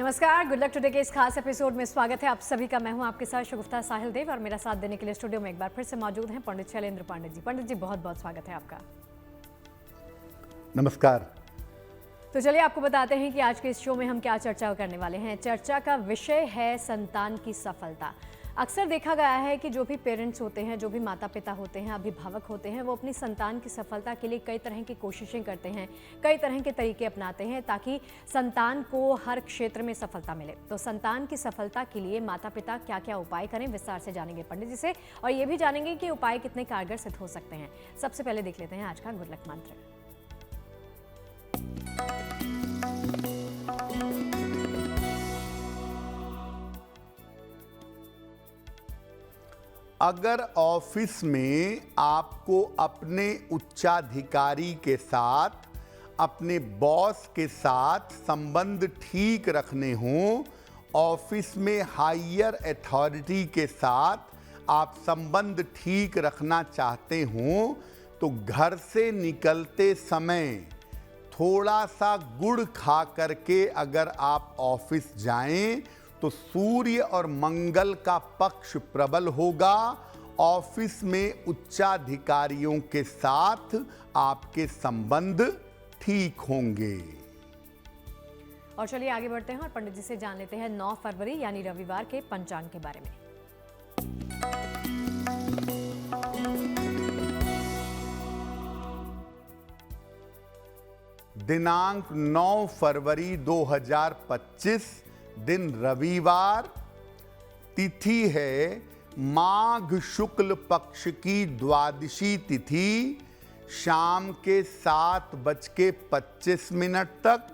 नमस्कार, good luck today के इस खास एपिसोड में स्वागत है आप सभी का। मैं हूं आपके साथ शगुफ्ता साहिल देव और मेरा साथ देने के लिए स्टूडियो में एक बार फिर से मौजूद हैं पंडित शैलेंद्र पांडे जी। पंडित जी, बहुत बहुत स्वागत है आपका। नमस्कार। तो चलिए आपको बताते हैं कि आज के इस शो में हम क्या चर्चा करने वाले हैं। चर्चा का विषय है संतान की सफलता। अक्सर देखा गया है कि जो भी पेरेंट्स होते हैं, जो भी माता पिता होते हैं, अभिभावक होते हैं, वो अपनी संतान की सफलता के लिए कई तरह की कोशिशें करते हैं, कई तरह के तरीके अपनाते हैं ताकि संतान को हर क्षेत्र में सफलता मिले। तो संतान की सफलता के लिए माता पिता क्या क्या उपाय करें, विस्तार से जानेंगे पंडित जी से, और ये भी जानेंगे कि उपाय कितने कारगर सिद्ध हो सकते हैं। सबसे पहले देख लेते हैं आज का गुड लक मंत्र। अगर ऑफिस में आपको अपने उच्चाधिकारी के साथ, अपने बॉस के साथ संबंध ठीक रखने हों, ऑफिस में हायर अथॉरिटी के साथ आप संबंध ठीक रखना चाहते हों, तो घर से निकलते समय थोड़ा सा गुड़ खा करके अगर आप ऑफिस जाएं तो सूर्य और मंगल का पक्ष प्रबल होगा। ऑफिस में उच्चाधिकारियों के साथ आपके संबंध ठीक होंगे। और चलिए आगे बढ़ते हैं और पंडित जी से जान लेते हैं 9 फरवरी यानी रविवार के पंचांग के बारे में। दिनांक 9 फरवरी 2025, दिन रविवार, तिथि है माघ शुक्ल पक्ष की द्वादशी तिथि, शाम के 7:25 तक।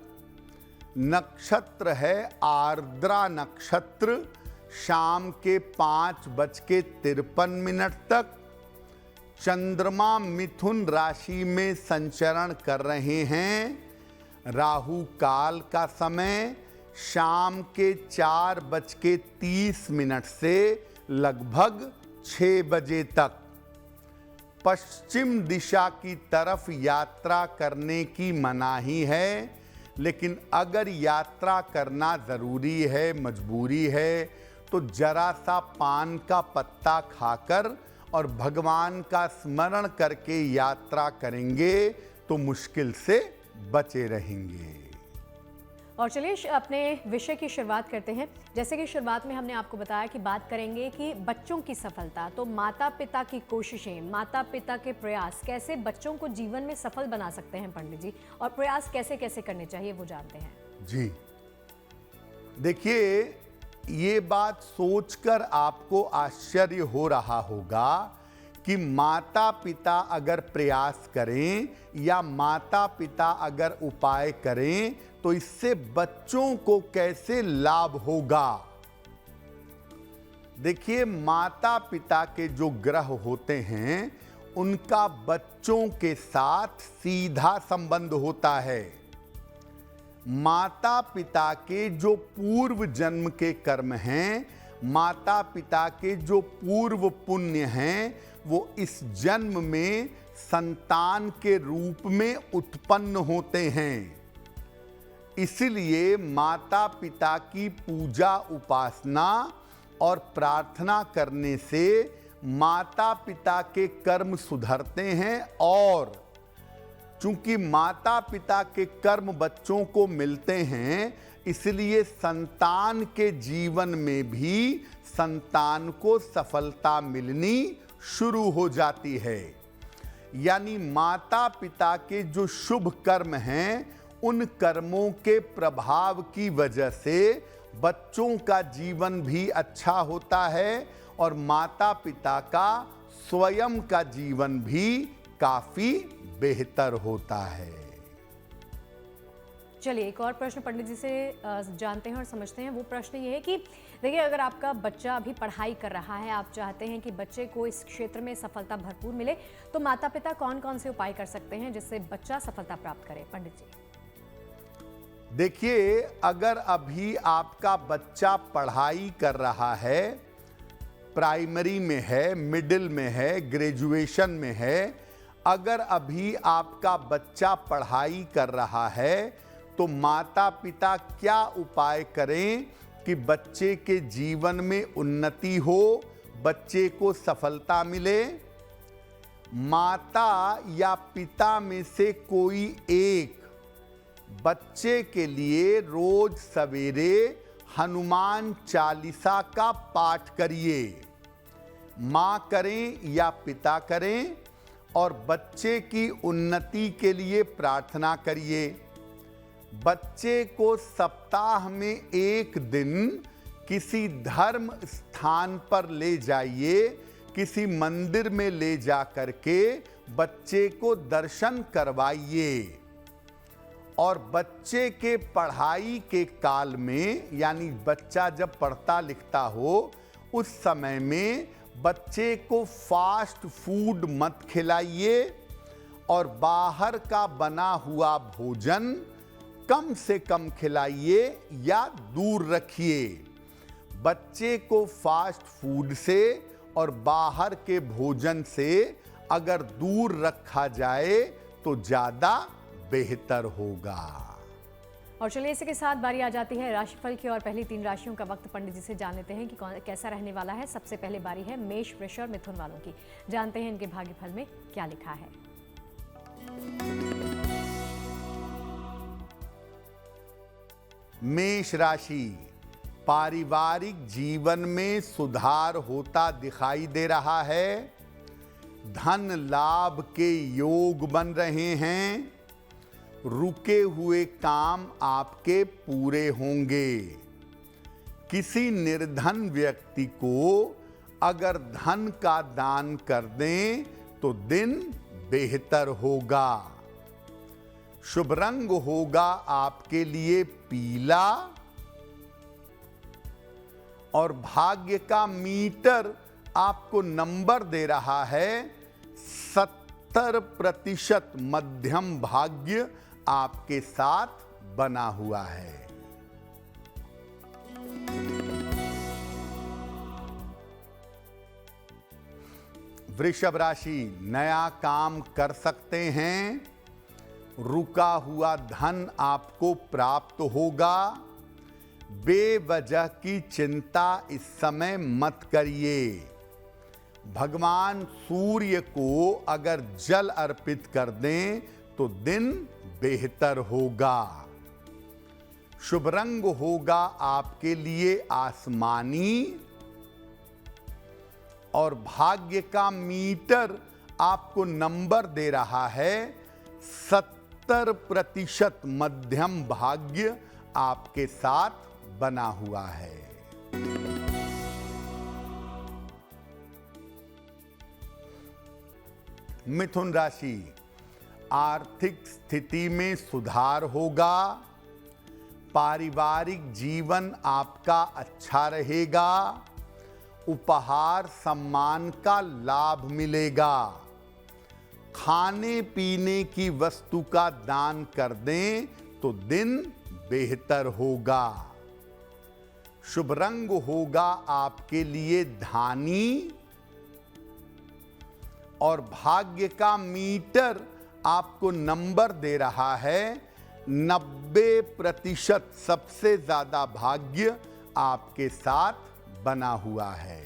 नक्षत्र है आर्द्रा नक्षत्र, शाम के 5:53 तक। चंद्रमा मिथुन राशि में संचरण कर रहे हैं। राहु काल का समय शाम के 4:30 से लगभग 6 बजे तक। पश्चिम दिशा की तरफ यात्रा करने की मनाही है, लेकिन अगर यात्रा करना ज़रूरी है, मजबूरी है, तो जरा सा पान का पत्ता खाकर और भगवान का स्मरण करके यात्रा करेंगे तो मुश्किल से बचे रहेंगे। और चलिए अपने विषय की शुरुआत करते हैं। जैसे कि शुरुआत में हमने आपको बताया कि बात करेंगे कि बच्चों की सफलता, तो माता पिता की कोशिशें, माता पिता के प्रयास कैसे बच्चों को जीवन में सफल बना सकते हैं पंडित जी, और प्रयास कैसे कैसे करने चाहिए वो जानते हैं। जी देखिए, ये बात सोचकर आपको आश्चर्य हो रहा होगा कि माता पिता अगर प्रयास करें या माता पिता अगर उपाय करें तो इससे बच्चों को कैसे लाभ होगा। देखिए, माता पिता के जो ग्रह होते हैं उनका बच्चों के साथ सीधा संबंध होता है। माता पिता के जो पूर्व जन्म के कर्म हैं, माता पिता के जो पूर्व पुण्य हैं, वो इस जन्म में संतान के रूप में उत्पन्न होते हैं। इसलिए माता पिता की पूजा, उपासना और प्रार्थना करने से माता पिता के कर्म सुधरते हैं, और चूंकि माता पिता के कर्म बच्चों को मिलते हैं, इसलिए संतान के जीवन में भी संतान को सफलता मिलनी शुरू हो जाती है। यानी माता पिता के जो शुभ कर्म हैं, उन कर्मों के प्रभाव की वजह से बच्चों का जीवन भी अच्छा होता है और माता पिता का स्वयं का जीवन भी काफी बेहतर होता है। चलिए एक और प्रश्न पंडित जी से जानते हैं और समझते हैं। वो प्रश्न ये है कि देखिए, अगर आपका बच्चा अभी पढ़ाई कर रहा है, आप चाहते हैं कि बच्चे को इस क्षेत्र में सफलता भरपूर मिले, तो माता पिता कौन कौन से उपाय कर सकते हैं जिससे बच्चा सफलता प्राप्त करे पंडित जी? देखिए, अगर अभी आपका बच्चा पढ़ाई कर रहा है, प्राइमरी में है, मिडिल में है, ग्रेजुएशन में है, अगर अभी आपका बच्चा पढ़ाई कर रहा है तो माता पिता क्या उपाय करें कि बच्चे के जीवन में उन्नति हो, बच्चे को सफलता मिले। माता या पिता में से कोई एक बच्चे के लिए रोज सवेरे हनुमान चालीसा का पाठ करिए। माँ करें या पिता करें, और बच्चे की उन्नति के लिए प्रार्थना करिए। बच्चे को सप्ताह में एक दिन किसी धर्म स्थान पर ले जाइए, किसी मंदिर में ले जा करके बच्चे को दर्शन करवाइए। और बच्चे के पढ़ाई के काल में, यानी बच्चा जब पढ़ता लिखता हो, उस समय में बच्चे को फास्ट फूड मत खिलाइए और बाहर का बना हुआ भोजन कम से कम खिलाइए या दूर रखिए। बच्चे को फास्ट फूड से और बाहर के भोजन से अगर दूर रखा जाए तो ज़्यादा बेहतर होगा। और चलिए इसी के साथ बारी आ जाती है राशिफल की, और पहली 3 राशियों का वक्त पंडित जी से जान लेते हैं कि कैसा रहने वाला है। सबसे पहले बारी है मेष, वृष और मिथुन वालों की। जानते हैं इनके भाग्यफल में क्या लिखा है। मेष राशि, पारिवारिक जीवन में सुधार होता दिखाई दे रहा है। धन लाभ के योग बन रहे हैं। रुके हुए काम आपके पूरे होंगे। किसी निर्धन व्यक्ति को अगर धन का दान कर दें तो दिन बेहतर होगा। शुभ रंग होगा आपके लिए पीला, और भाग्य का मीटर आपको नंबर दे रहा है 70% मध्यम भाग्य आपके साथ बना हुआ है। वृषभ राशि, नया काम कर सकते हैं। रुका हुआ धन आपको प्राप्त होगा। बेवजह की चिंता इस समय मत करिए। भगवान सूर्य को अगर जल अर्पित कर दें तो दिन बेहतर होगा। शुभ रंग होगा आपके लिए आसमानी, और भाग्य का मीटर आपको नंबर दे रहा है 70% मध्यम भाग्य आपके साथ बना हुआ है। मिथुन राशि, आर्थिक स्थिति में सुधार होगा। पारिवारिक जीवन आपका अच्छा रहेगा। उपहार सम्मान का लाभ मिलेगा। खाने पीने की वस्तु का दान कर दें तो दिन बेहतर होगा। शुभ रंग होगा आपके लिए धानी, और भाग्य का मीटर आपको नंबर दे रहा है 90%। सबसे ज्यादा भाग्य आपके साथ बना हुआ है।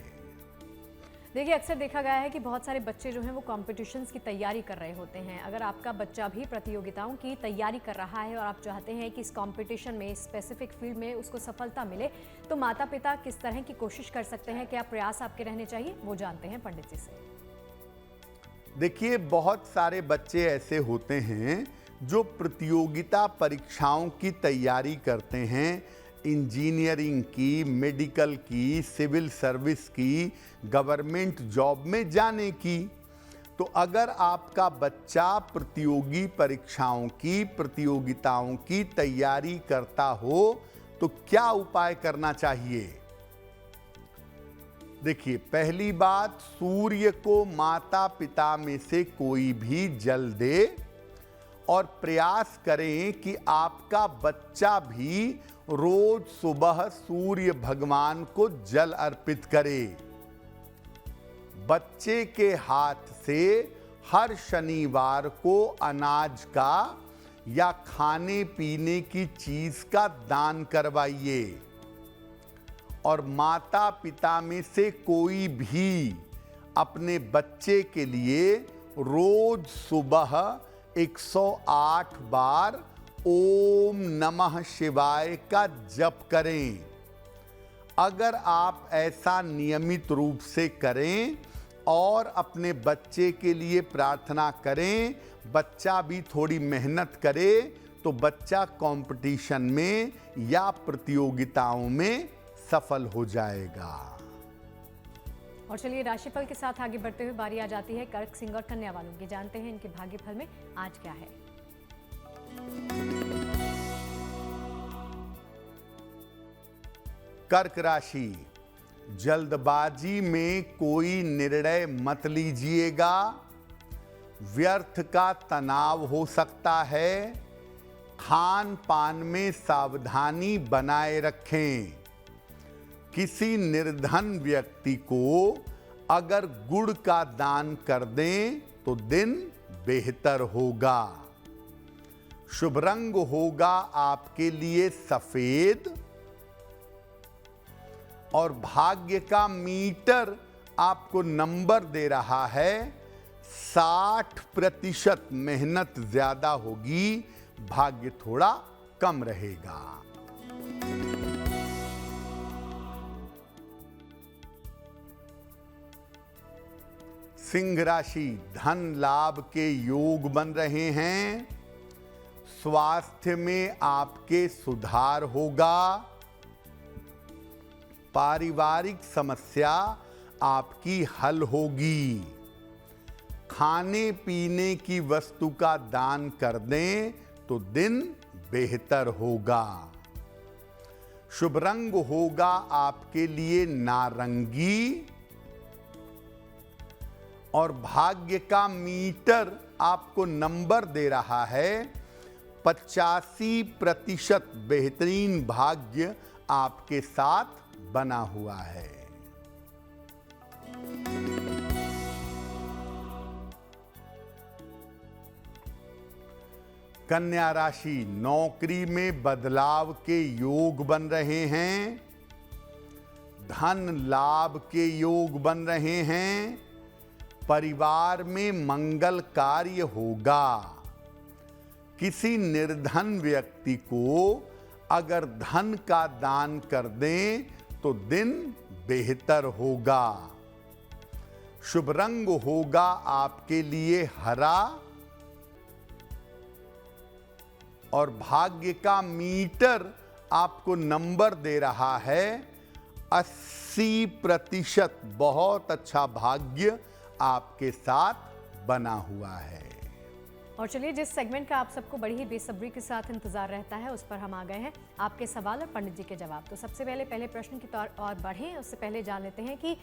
देखिए अक्सर देखा गया है कि बहुत सारे बच्चे जो हैं वो कॉम्पिटिशन्स की तैयारी कर रहे होते हैं। अगर आपका बच्चा भी प्रतियोगिताओं की तैयारी कर रहा है और आप चाहते हैं कि इस कॉम्पिटिशन में, स्पेसिफिक फील्ड में उसको सफलता मिले, तो माता पिता किस तरह की कोशिश कर सकते हैं, क्या प्रयास आपके रहने चाहिए, वो जानते हैं पंडित जी से। देखिए, बहुत सारे बच्चे ऐसे होते हैं जो प्रतियोगिता परीक्षाओं की तैयारी करते हैं, इंजीनियरिंग की, मेडिकल की, सिविल सर्विस की, गवर्नमेंट जॉब में जाने की। तो अगर आपका बच्चा प्रतियोगी परीक्षाओं की, प्रतियोगिताओं की तैयारी करता हो तो क्या उपाय करना चाहिए? देखिए, पहली बात, सूर्य को माता पिता में से कोई भी जल दे और प्रयास करें कि आपका बच्चा भी रोज सुबह सूर्य भगवान को जल अर्पित करे। बच्चे के हाथ से हर शनिवार को अनाज का या खाने पीने की चीज का दान करवाइए। और माता पिता में से कोई भी अपने बच्चे के लिए रोज सुबह 108 बार ओम नमः शिवाय का जप करें। अगर आप ऐसा नियमित रूप से करें और अपने बच्चे के लिए प्रार्थना करें, बच्चा भी थोड़ी मेहनत करे, तो बच्चा कंपटीशन में या प्रतियोगिताओं में सफल हो जाएगा। और चलिए राशिफल के साथ आगे बढ़ते हुए बारी आ जाती है कर्क, सिंह और कन्या वालों की। जानते हैं इनके भाग्यफल में आज क्या है। कर्क राशि, जल्दबाजी में कोई निर्णय मत लीजिएगा। व्यर्थ का तनाव हो सकता है। खान पान में सावधानी बनाए रखें। किसी निर्धन व्यक्ति को अगर गुड़ का दान कर दें तो दिन बेहतर होगा। शुभ रंग होगा आपके लिए सफेद। और भाग्य का मीटर आपको नंबर दे रहा है 60%। मेहनत ज्यादा होगी, भाग्य थोड़ा कम रहेगा। सिंह राशि, धन लाभ के योग बन रहे हैं। स्वास्थ्य में आपके सुधार होगा। पारिवारिक समस्या आपकी हल होगी। खाने पीने की वस्तु का दान कर दें तो दिन बेहतर होगा। शुभ रंग होगा आपके लिए नारंगी। और भाग्य का मीटर आपको नंबर दे रहा है 85%। बेहतरीन भाग्य आपके साथ बना हुआ है। कन्या राशि, नौकरी में बदलाव के योग बन रहे हैं। धन लाभ के योग बन रहे हैं। परिवार में मंगल कार्य होगा। किसी निर्धन व्यक्ति को अगर धन का दान कर दें तो दिन बेहतर होगा। शुभ रंग होगा आपके लिए हरा। और भाग्य का मीटर आपको नंबर दे रहा है 80%। बहुत अच्छा भाग्य आपके साथ बना हुआ है। और चलिए जिस सेगमेंट का आप सबको बड़ी ही बेसब्री के साथ इंतजार रहता है, उस पर हम आ गए हैं। आपके सवाल और पंडित जी के जवाब। तो सबसे पहले प्रश्न की तौर और बढ़ें उससे पहले जान लेते हैं कि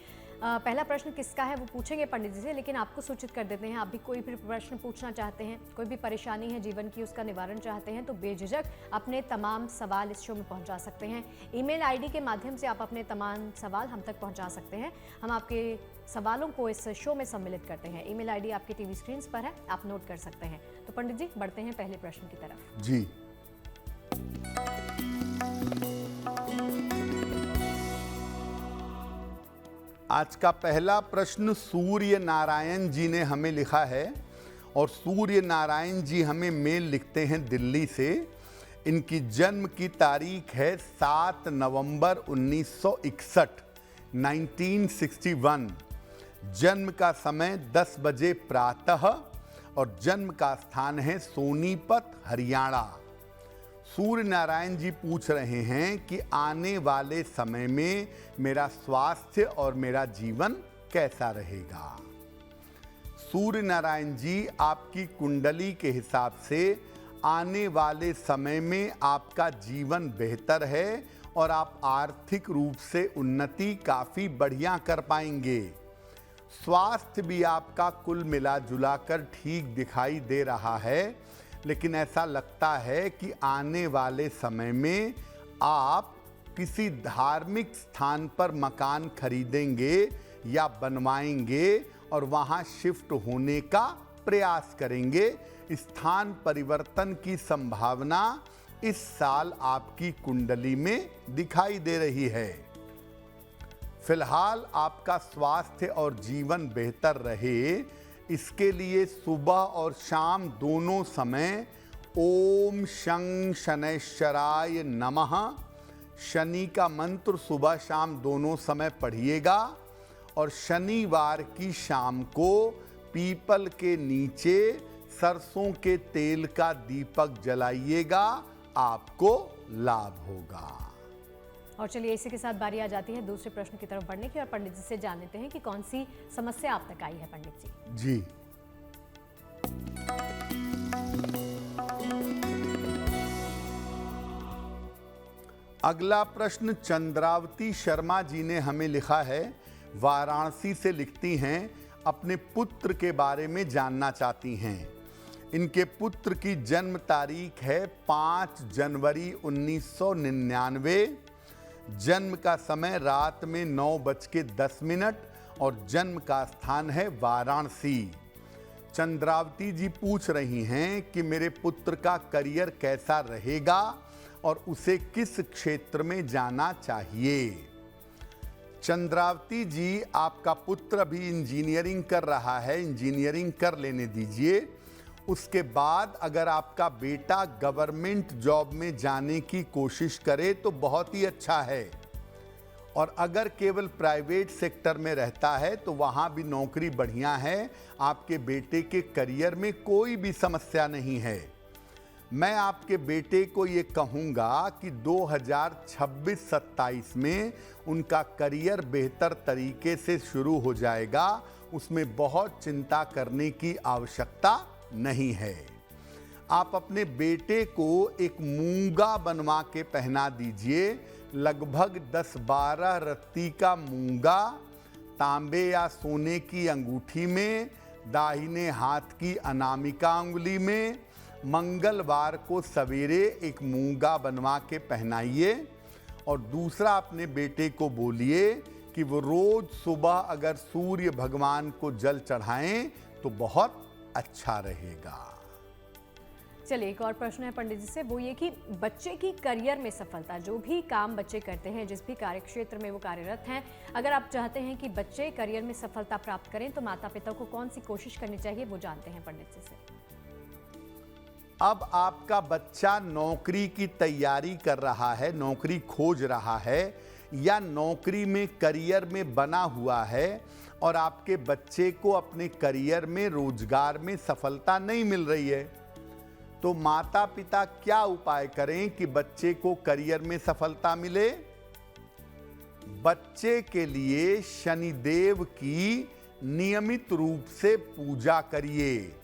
पहला प्रश्न किसका है, वो पूछेंगे पंडित जी से। लेकिन आपको सूचित कर देते हैं, आप भी कोई भी प्रश्न पूछना चाहते हैं, कोई भी परेशानी है जीवन की, उसका निवारण चाहते हैं, तो बेझिझक अपने तमाम सवाल इस शो में पहुंचा सकते हैं। ईमेल आईडी के माध्यम से आप अपने तमाम सवाल हम तक पहुंचा सकते हैं। हम आपके सवालों को इस शो में सम्मिलित करते हैं। ईमेल आईडी आपकी टीवी स्क्रीन पर है, आप नोट कर सकते हैं। तो पंडित जी बढ़ते हैं पहले प्रश्न की तरफ। जी, आज का पहला प्रश्न सूर्य नारायण जी ने हमें लिखा है। और सूर्य नारायण जी हमें मेल लिखते हैं दिल्ली से। इनकी जन्म की तारीख है 7 नवंबर 1961, 1961। जन्म का समय 10 बजे प्रातः और जन्म का स्थान है सोनीपत, हरियाणा। सूर्य नारायण जी पूछ रहे हैं कि आने वाले समय में मेरा स्वास्थ्य और मेरा जीवन कैसा रहेगा। सूर्य नारायण जी, आपकी कुंडली के हिसाब से आने वाले समय में आपका जीवन बेहतर है और आप आर्थिक रूप से उन्नति काफ़ी बढ़िया कर पाएंगे। स्वास्थ्य भी आपका कुल मिला जुला कर ठीक दिखाई दे रहा है, लेकिन ऐसा लगता है कि आने वाले समय में आप किसी धार्मिक स्थान पर मकान खरीदेंगे या बनवाएंगे और वहां शिफ्ट होने का प्रयास करेंगे। स्थान परिवर्तन की संभावना इस साल आपकी कुंडली में दिखाई दे रही है। फिलहाल आपका स्वास्थ्य और जीवन बेहतर रहे, इसके लिए सुबह और शाम दोनों समय ओम शं शनैश्चराय नमः शनि का मंत्र सुबह शाम दोनों समय पढ़िएगा और शनिवार की शाम को पीपल के नीचे सरसों के तेल का दीपक जलाइएगा, आपको लाभ होगा। और चलिए इसी के साथ बारी आ जाती है दूसरे प्रश्न की तरफ बढ़ने की और पंडित जी से जान लेते हैं कि कौन सी समस्या आप तक आई है पंडित जी। जी, अगला प्रश्न चंद्रावती शर्मा जी ने हमें लिखा है। वाराणसी से लिखती हैं, अपने पुत्र के बारे में जानना चाहती हैं। इनके पुत्र की जन्म तारीख है 5 जनवरी 1999। जन्म का समय रात में 9:10 और जन्म का स्थान है वाराणसी। चंद्रावती जी पूछ रही हैं कि मेरे पुत्र का करियर कैसा रहेगा और उसे किस क्षेत्र में जाना चाहिए। चंद्रावती जी, आपका पुत्र अभी इंजीनियरिंग कर रहा है, इंजीनियरिंग कर लेने दीजिए। उसके बाद अगर आपका बेटा गवर्नमेंट जॉब में जाने की कोशिश करे तो बहुत ही अच्छा है, और अगर केवल प्राइवेट सेक्टर में रहता है तो वहाँ भी नौकरी बढ़िया है। आपके बेटे के करियर में कोई भी समस्या नहीं है। मैं आपके बेटे को ये कहूँगा कि 2026-27 में उनका करियर बेहतर तरीके से शुरू हो जाएगा, उसमें बहुत चिंता करने की आवश्यकता नहीं है। आप अपने बेटे को एक मूंगा बनवा के पहना दीजिए, लगभग 10-12 रत्ती का मूंगा, तांबे या सोने की अंगूठी में, दाहिने हाथ की अनामिका अंगुली में। मंगलवार को सवेरे एक मूंगा बनवा के पहनाइए और दूसरा अपने बेटे को बोलिए कि वो रोज सुबह अगर सूर्य भगवान को जल चढ़ाएं तो बहुत अच्छा रहेगा। चलिए एक और प्रश्न है पंडित जी से, वो ये कि बच्चे की करियर में सफलता, जो भी काम बच्चे करते हैं, जिस भी कार्य क्षेत्र में वो कार्यरत हैं, अगर आप चाहते हैं कि बच्चे करियर में सफलता प्राप्त करें तो माता पिता को कौन सी कोशिश करनी चाहिए, वो जानते हैं पंडित जी से। अब आपका बच्चा नौकरी की तैयारी कर रहा है, नौकरी खोज रहा है या नौकरी में करियर में बना हुआ है और आपके बच्चे को अपने करियर में, रोजगार में सफलता नहीं मिल रही है, तो माता पिता क्या उपाय करें कि बच्चे को करियर में सफलता मिले। बच्चे के लिए शनिदेव की नियमित रूप से पूजा करिए।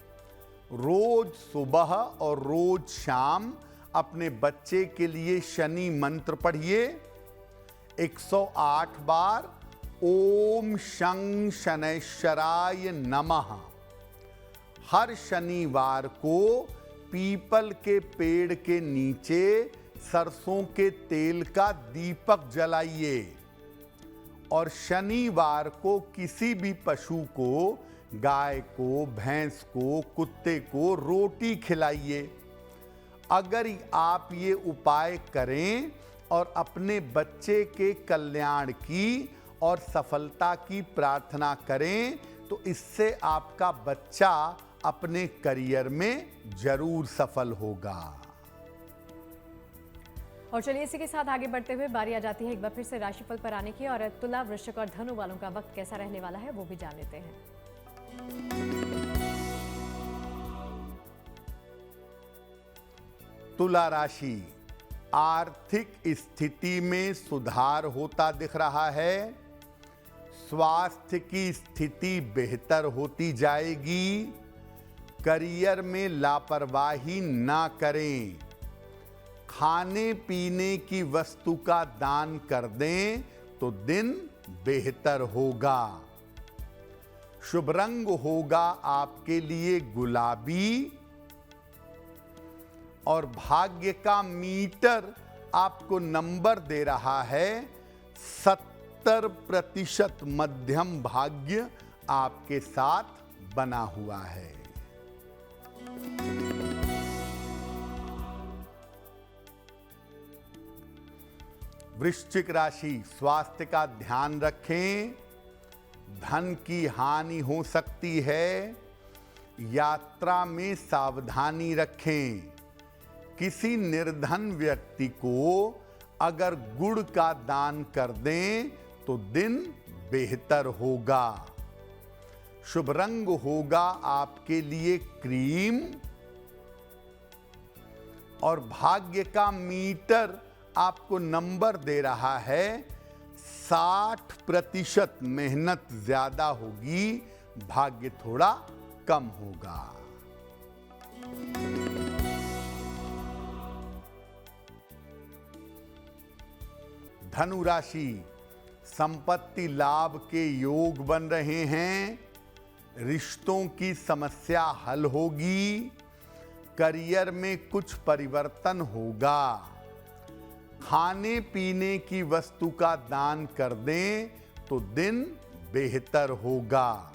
रोज सुबह और रोज शाम अपने बच्चे के लिए शनि मंत्र पढ़िए 108 बार। ओम शं शनैश्चराय नमः। हर शनिवार को पीपल के पेड़ के नीचे सरसों के तेल का दीपक जलाइए और शनिवार को किसी भी पशु को, गाय को, भैंस को, कुत्ते को रोटी खिलाइए। अगर आप ये उपाय करें और अपने बच्चे के कल्याण की और सफलता की प्रार्थना करें तो इससे आपका बच्चा अपने करियर में जरूर सफल होगा। और चलिए इसी के साथ आगे बढ़ते हुए बारी आ जाती है एक बार फिर से राशिफल पर आने की, और तुला, वृश्चिक और धनु वालों का वक्त कैसा रहने वाला है वो भी जान लेते हैं। तुला राशि, आर्थिक स्थिति में सुधार होता दिख रहा है। स्वास्थ्य की स्थिति बेहतर होती जाएगी। करियर में लापरवाही ना करें। खाने पीने की वस्तु का दान कर दें तो दिन बेहतर होगा। शुभ रंग होगा आपके लिए गुलाबी और भाग्य का मीटर आपको नंबर दे रहा है 70% मध्यम भाग्य आपके साथ बना हुआ है। वृश्चिक राशि, स्वास्थ्य का ध्यान रखें। धन की हानि हो सकती है। यात्रा में सावधानी रखें। किसी निर्धन व्यक्ति को अगर गुड़ का दान कर दें तो दिन बेहतर होगा। शुभ रंग होगा आपके लिए क्रीम। और भाग्य का मीटर आपको नंबर दे रहा है 60%। मेहनत ज्यादा होगी, भाग्य थोड़ा कम होगा। धनु राशि, संपत्ति लाभ के योग बन रहे हैं। रिश्तों की समस्या हल होगी। करियर में कुछ परिवर्तन होगा। खाने पीने की वस्तु का दान कर दें तो दिन बेहतर होगा।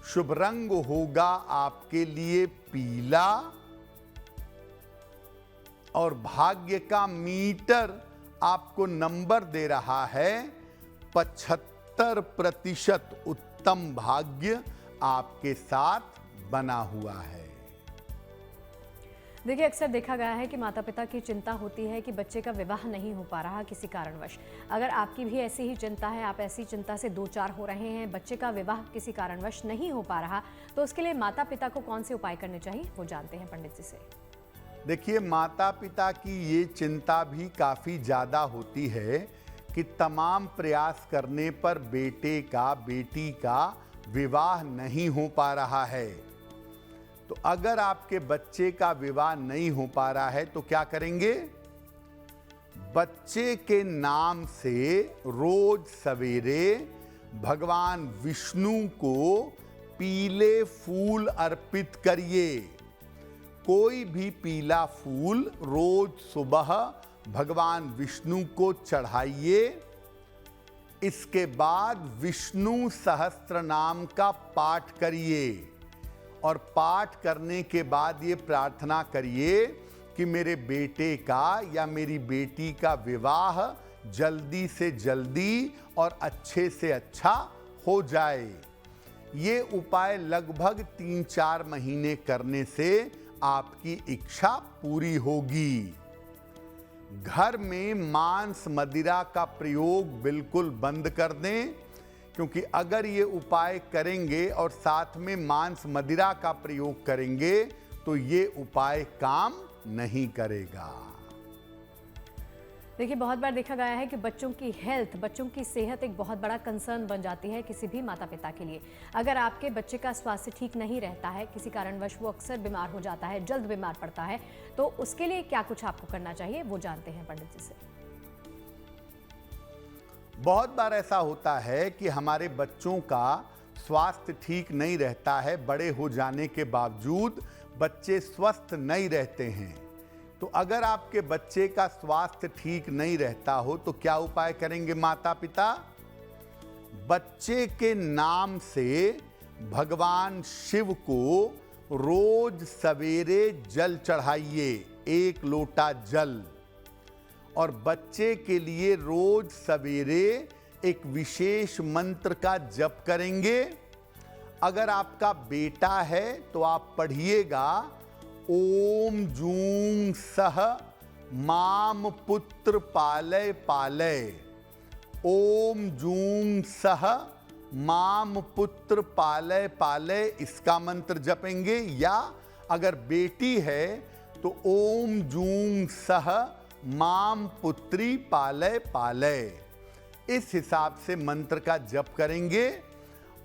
शुभ रंग होगा आपके लिए पीला। और भाग्य का मीटर आपको नंबर दे रहा है 75%। उत्तम भाग्य आपके साथ बना हुआ है। देखिए, अक्सर देखा गया है कि माता पिता की चिंता होती है कि बच्चे का विवाह नहीं हो पा रहा किसी कारणवश। अगर आपकी भी ऐसी ही चिंता है, आप ऐसी चिंता से दो चार हो रहे हैं, बच्चे का विवाह किसी कारणवश नहीं हो पा रहा, तो उसके लिए माता पिता को कौन से उपाय करने चाहिए, वो जानते हैं पंडित जी से। देखिए, माता पिता की ये चिंता भी काफ़ी ज़्यादा होती है कि तमाम प्रयास करने पर बेटे का बेटी का विवाह नहीं हो पा रहा है। तो अगर आपके बच्चे का विवाह नहीं हो पा रहा है तो क्या करेंगे? बच्चे के नाम से रोज सवेरे भगवान विष्णु को पीले फूल अर्पित करिए। कोई भी पीला फूल रोज सुबह भगवान विष्णु को चढ़ाइए। इसके बाद विष्णु सहस्त्र नाम का पाठ करिए और पाठ करने के बाद ये प्रार्थना करिए कि मेरे बेटे का या मेरी बेटी का विवाह जल्दी से जल्दी और अच्छे से अच्छा हो जाए। ये उपाय लगभग 3-4 महीने करने से आपकी इच्छा पूरी होगी। घर में मांस मदिरा का प्रयोग बिल्कुल बंद कर दें, क्योंकि अगर ये उपाय करेंगे और साथ में मांस मदिरा का प्रयोग करेंगे तो ये उपाय काम नहीं करेगा। देखिए, बहुत बार देखा गया है कि बच्चों की हेल्थ, बच्चों की सेहत एक बहुत बड़ा कंसर्न बन जाती है किसी भी माता पिता के लिए। अगर आपके बच्चे का स्वास्थ्य ठीक नहीं रहता है, किसी कारणवश वो अक्सर बीमार हो जाता है, जल्द बीमार पड़ता है, तो उसके लिए क्या कुछ आपको करना चाहिए, वो जानते हैं पंडित जी से। बहुत बार ऐसा होता है कि हमारे बच्चों का स्वास्थ्य ठीक नहीं रहता है। बड़े हो जाने के बावजूद बच्चे स्वस्थ नहीं रहते हैं। तो अगर आपके बच्चे का स्वास्थ्य ठीक नहीं रहता हो तो क्या उपाय करेंगे माता पिता? बच्चे के नाम से भगवान शिव को रोज सवेरे जल चढ़ाइए, 1 लोटा जल। और बच्चे के लिए रोज सवेरे एक विशेष मंत्र का जप करेंगे। अगर आपका बेटा है तो आप पढ़िएगा ओम जूं सह माम पुत्र पालय पालय। ओम जूं सह माम पुत्र पालय पालय, इसका मंत्र जपेंगे। या अगर बेटी है तो ओम जूं सह माम पुत्री पालय पालय, इस हिसाब से मंत्र का जप करेंगे।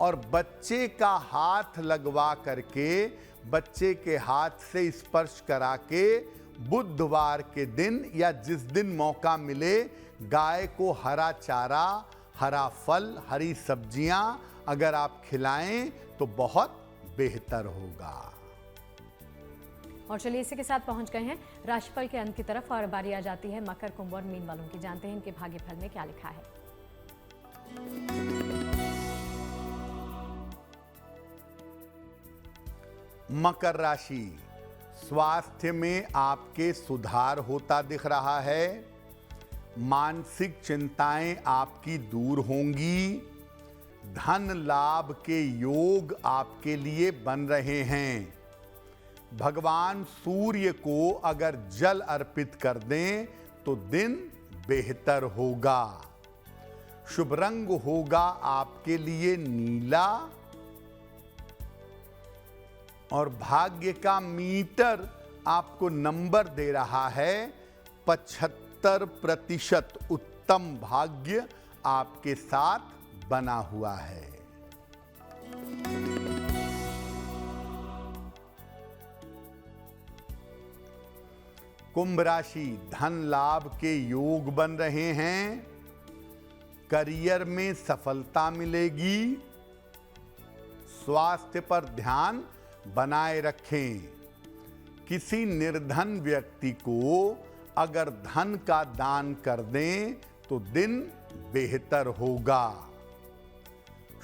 और बच्चे का हाथ लगवा करके, बच्चे के हाथ से स्पर्श करा के बुधवार के दिन या जिस दिन मौका मिले गाय को हरा चारा, हरा फल, हरी सब्जियां अगर आप खिलाएं तो बहुत बेहतर होगा। और चलिए, इसी के साथ पहुंच गए हैं राशिफल के अंत की तरफ और बारी आ जाती है मकर, कुंभ और मीन वालों की। जानते हैं इनके भाग्यफल में क्या लिखा है। मकर राशि, स्वास्थ्य में आपके सुधार होता दिख रहा है। मानसिक चिंताएं आपकी दूर होंगी। धन लाभ के योग आपके लिए बन रहे हैं। भगवान सूर्य को अगर जल अर्पित कर दें तो दिन बेहतर होगा। शुभ रंग होगा आपके लिए नीला और भाग्य का मीटर आपको नंबर दे रहा है 75%। उत्तम भाग्य आपके साथ बना हुआ है। कुंभ राशि, धन लाभ के योग बन रहे हैं। करियर में सफलता मिलेगी। स्वास्थ्य पर ध्यान बनाए रखें। किसी निर्धन व्यक्ति को अगर धन का दान कर दें तो दिन बेहतर होगा।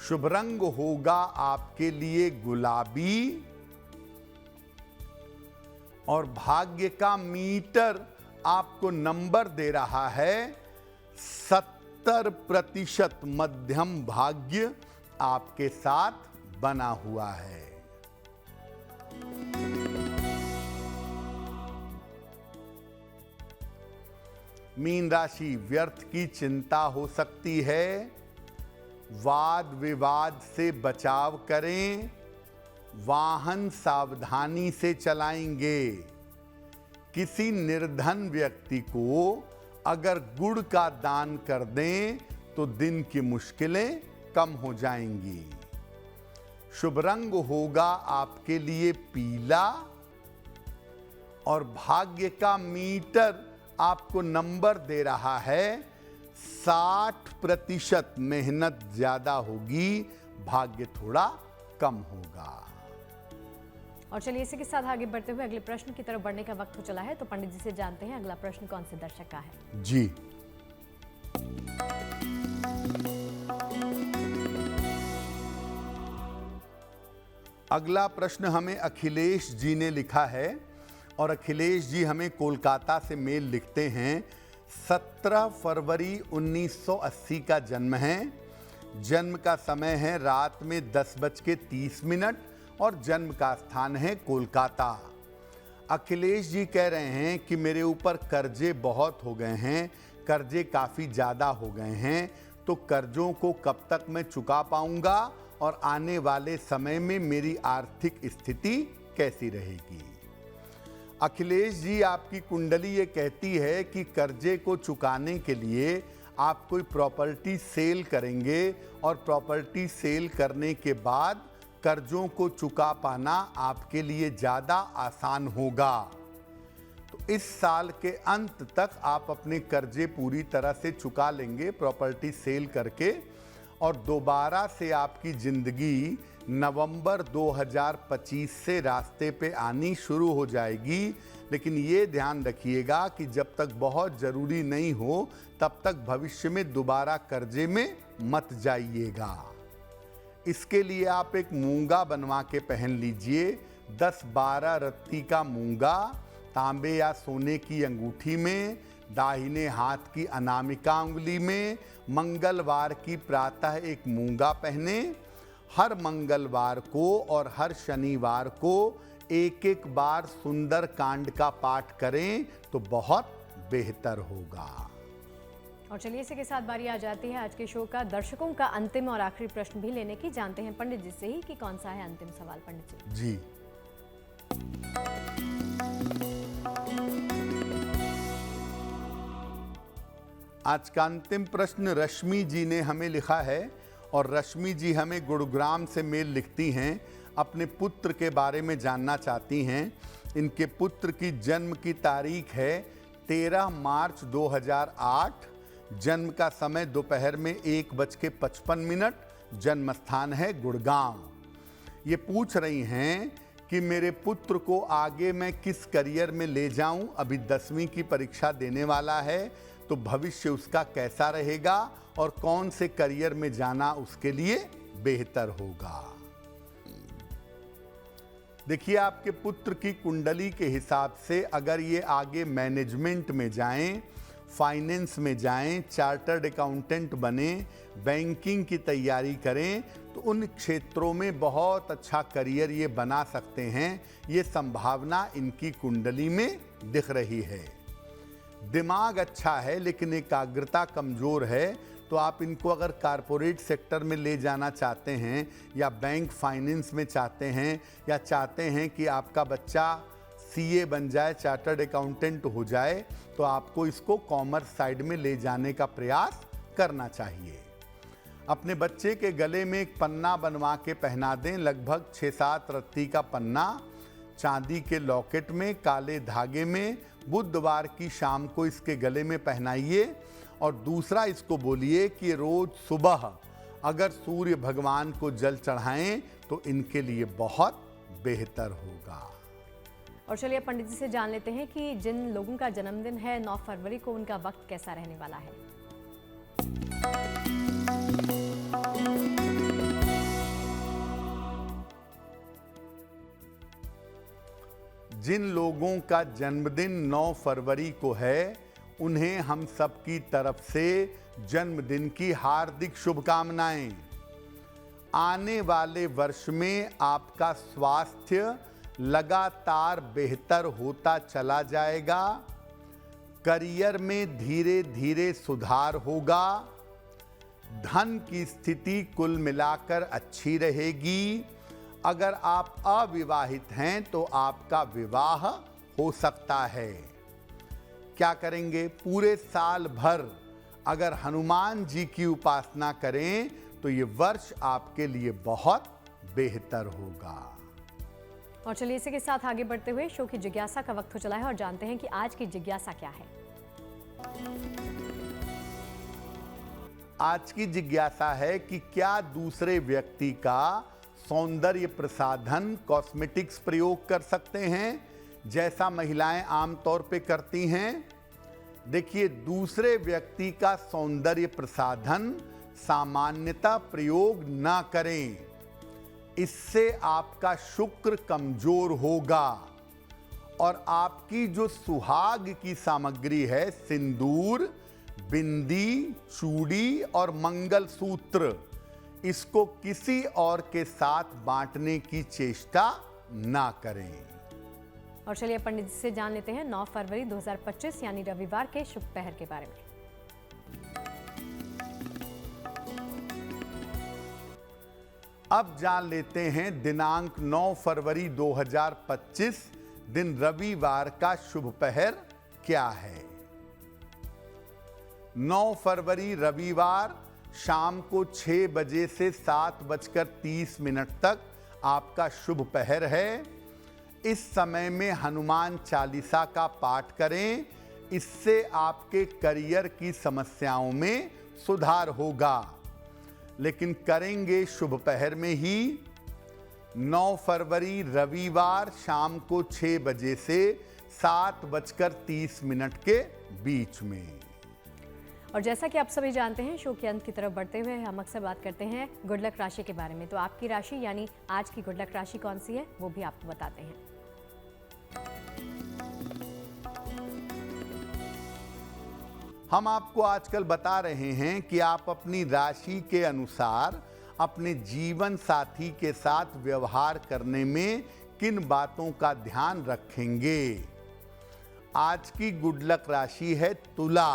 शुभ रंग होगा आपके लिए गुलाबी और भाग्य का मीटर आपको नंबर दे रहा है 70%। मध्यम भाग्य आपके साथ बना हुआ है। मीन राशि, व्यर्थ की चिंता हो सकती है। वाद विवाद से बचाव करें। वाहन सावधानी से चलाएंगे। किसी निर्धन व्यक्ति को अगर गुड़ का दान कर दें तो दिन की मुश्किलें कम हो जाएंगी। शुभ रंग होगा आपके लिए पीला और भाग्य का मीटर आपको नंबर दे रहा है 60%। मेहनत ज्यादा होगी, भाग्य थोड़ा कम होगा। और चलिए इसी के साथ आगे बढ़ते हुए अगले प्रश्न की तरफ बढ़ने का वक्त हो चला है। तो पंडित जी से जानते हैं अगला प्रश्न कौन से दर्शक का है। जी, अगला प्रश्न हमें अखिलेश जी ने लिखा है और अखिलेश जी हमें कोलकाता से मेल लिखते हैं। 17 फरवरी 1980 का जन्म है। जन्म का समय है रात में 10:30 और जन्म का स्थान है कोलकाता। अखिलेश जी कह रहे हैं कि मेरे ऊपर कर्जे बहुत हो गए हैं, कर्जे काफ़ी ज़्यादा हो गए हैं, तो कर्जों को कब तक मैं चुका पाऊंगा और आने वाले समय में मेरी आर्थिक स्थिति कैसी रहेगी। अखिलेश जी, आपकी कुंडली ये कहती है कि कर्जे को चुकाने के लिए आप कोई प्रॉपर्टी सेल करेंगे और प्रॉपर्टी सेल करने के बाद कर्जों को चुका पाना आपके लिए ज़्यादा आसान होगा। तो इस साल के अंत तक आप अपने कर्जे पूरी तरह से चुका लेंगे प्रॉपर्टी सेल करके और दोबारा से आपकी ज़िंदगी नवंबर 2025 से रास्ते पे आनी शुरू हो जाएगी। लेकिन ये ध्यान रखिएगा कि जब तक बहुत ज़रूरी नहीं हो तब तक भविष्य में दोबारा कर्जे में मत जाइएगा। इसके लिए आप एक मूंगा बनवा के पहन लीजिए। 10-12 रत्ती का मूंगा तांबे या सोने की अंगूठी में, दाहिने हाथ की अनामिका उंगली में, मंगलवार की प्रातः एक मूंगा पहने। हर मंगलवार को और हर शनिवार को एक बार सुंदर कांड का पाठ करें तो बहुत बेहतर होगा। और चलिए इसी के साथ बारी आ जाती है आज के शो का दर्शकों का अंतिम और आखिरी प्रश्न भी लेने की। जानते हैं पंडित जी से ही कि कौन सा है अंतिम सवाल। पंडित जी, आज का अंतिम प्रश्न रश्मि जी ने हमें लिखा है और रश्मि जी हमें गुरुग्राम से मेल लिखती हैं। अपने पुत्र के बारे में जानना चाहती हैं। इनके पुत्र की जन्म की तारीख है 13 मार्च 2008। जन्म का समय दोपहर में 1:55। जन्म स्थान है गुड़गांव। ये पूछ रही हैं कि मेरे पुत्र को आगे मैं किस करियर में ले जाऊं। अभी 10वीं की परीक्षा देने वाला है, तो भविष्य उसका कैसा रहेगा और कौन से करियर में जाना उसके लिए बेहतर होगा। देखिए, आपके पुत्र की कुंडली के हिसाब से अगर ये आगे मैनेजमेंट में जाएं, फाइनेंस में जाएं, चार्टर्ड अकाउंटेंट बने, बैंकिंग की तैयारी करें, तो उन क्षेत्रों में बहुत अच्छा करियर ये बना सकते हैं। ये संभावना इनकी कुंडली में दिख रही है। दिमाग अच्छा है लेकिन एकाग्रता कमज़ोर है, तो आप इनको अगर कारपोरेट सेक्टर में ले जाना चाहते हैं या बैंक फाइनेंस में चाहते हैं, या चाहते हैं कि आपका बच्चा सीए बन जाए, चार्टर्ड अकाउंटेंट हो जाए, तो आपको इसको कॉमर्स साइड में ले जाने का प्रयास करना चाहिए। अपने बच्चे के गले में एक पन्ना बनवा के पहना दें, लगभग 6-7 रत्ती का पन्ना, चांदी के लॉकेट में, काले धागे में। बुधवार की शाम को इसके गले में पहनाइए और दूसरा इसको बोलिए कि रोज सुबह अगर सूर्य भगवान को जल चढ़ाएं तो इनके लिए बहुत बेहतर होगा। और चलिए पंडित जी से जान लेते हैं कि जिन लोगों का जन्मदिन है 9 फरवरी को, उनका वक्त कैसा रहने वाला है। जिन लोगों का जन्मदिन 9 फरवरी को है, उन्हें हम सबकी तरफ से जन्मदिन की हार्दिक शुभकामनाएं। आने वाले वर्ष में आपका स्वास्थ्य लगातार बेहतर होता चला जाएगा। करियर में धीरे धीरे सुधार होगा। धन की स्थिति कुल मिलाकर अच्छी रहेगी। अगर आप अविवाहित हैं तो आपका विवाह हो सकता है। क्या करेंगे? पूरे साल भर अगर हनुमान जी की उपासना करें तो ये वर्ष आपके लिए बहुत बेहतर होगा। और चलिए इसी के साथ आगे बढ़ते हुए शो की जिज्ञासा का वक्त हो चला है और जानते हैं कि आज की जिज्ञासा क्या है। आज की जिज्ञासा है कि क्या दूसरे व्यक्ति का सौंदर्य प्रसाधन कॉस्मेटिक्स प्रयोग कर सकते हैं, जैसा महिलाएं आमतौर पे करती हैं। देखिए, दूसरे व्यक्ति का सौंदर्य प्रसाधन सामान्यतः प्रयोग ना करें। इससे आपका शुक्र कमजोर होगा और आपकी जो सुहाग की सामग्री है, सिंदूर, बिंदी, चूड़ी और मंगलसूत्र, इसको किसी और के साथ बांटने की चेष्टा ना करें। और चलिए पंडित जी से जान लेते हैं 9 फरवरी 2025 यानी रविवार के शुभ पहर के बारे में। अब जान लेते हैं दिनांक 9 फरवरी 2025 दिन रविवार का शुभ पहर क्या है। 9 फरवरी रविवार शाम को 6 बजे से 7:30 तक आपका शुभ पहर है। इस समय में हनुमान चालीसा का पाठ करें। इससे आपके करियर की समस्याओं में सुधार होगा। लेकिन करेंगे शुभ पहर में ही। 9 फरवरी रविवार शाम को 6 बजे से 7:30 के बीच में। और जैसा कि आप सभी जानते हैं, शो के अंत की तरफ बढ़ते हुए हम अक्सर बात करते हैं गुड लक राशि के बारे में। तो आपकी राशि यानी आज की गुड लक राशि कौन सी है, वो भी आपको बताते हैं। हम आपको आजकल बता रहे हैं कि आप अपनी राशि के अनुसार अपने जीवन साथी के साथ व्यवहार करने में किन बातों का ध्यान रखेंगे। आज की गुड लक राशि है तुला।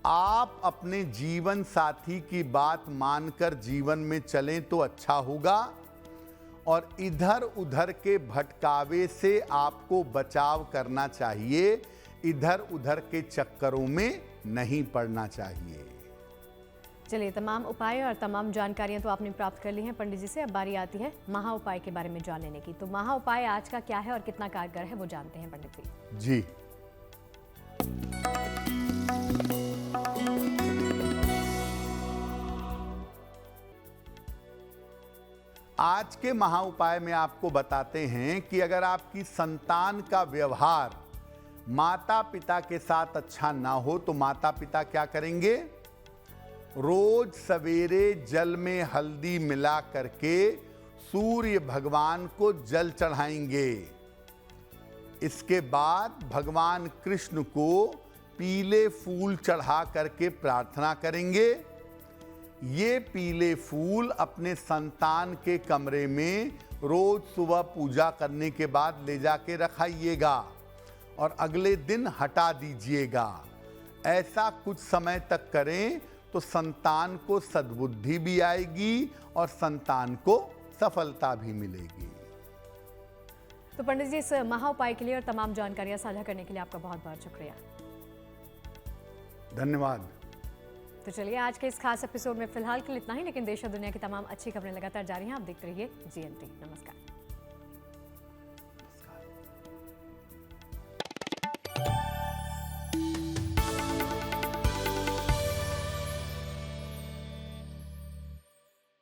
आप अपने जीवन साथी की बात मानकर जीवन में चलें तो अच्छा होगा और इधर उधर के भटकावे से आपको बचाव करना चाहिए। इधर उधर के चक्करों में नहीं पड़ना चाहिए। चलिए, तमाम उपाय और तमाम जानकारियां तो आपने प्राप्त कर ली हैं पंडित जी से। अब बारी आती है महा उपाय के बारे में जान लेने की। तो महा उपाय आज का क्या है और कितना कारगर है, वो जानते हैं पंडित जी। जी, आज के महा उपाय में आपको बताते हैं कि अगर आपकी संतान का व्यवहार माता पिता के साथ अच्छा ना हो तो माता पिता क्या करेंगे? रोज सवेरे जल में हल्दी मिला करके सूर्य भगवान को जल चढ़ाएंगे। इसके बाद भगवान कृष्ण को पीले फूल चढ़ा करके प्रार्थना करेंगे। ये पीले फूल अपने संतान के कमरे में रोज सुबह पूजा करने के बाद ले जाके रखाइएगा और अगले दिन हटा दीजिएगा। ऐसा कुछ समय तक करें तो संतान को सद्बुद्धि भी आएगी और संतान को सफलता भी मिलेगी। तो पंडित जी, इस महा उपाय के लिए और तमाम जानकारियां साझा करने के लिए आपका बहुत बहुत शुक्रिया। धन्यवाद। तो चलिए, आज के इस खास एपिसोड में फिलहाल के लिए इतना ही, लेकिन देश और दुनिया की तमाम अच्छी खबरें लगातार जारी हैं। आप देखते रहिए GMT। नमस्कार।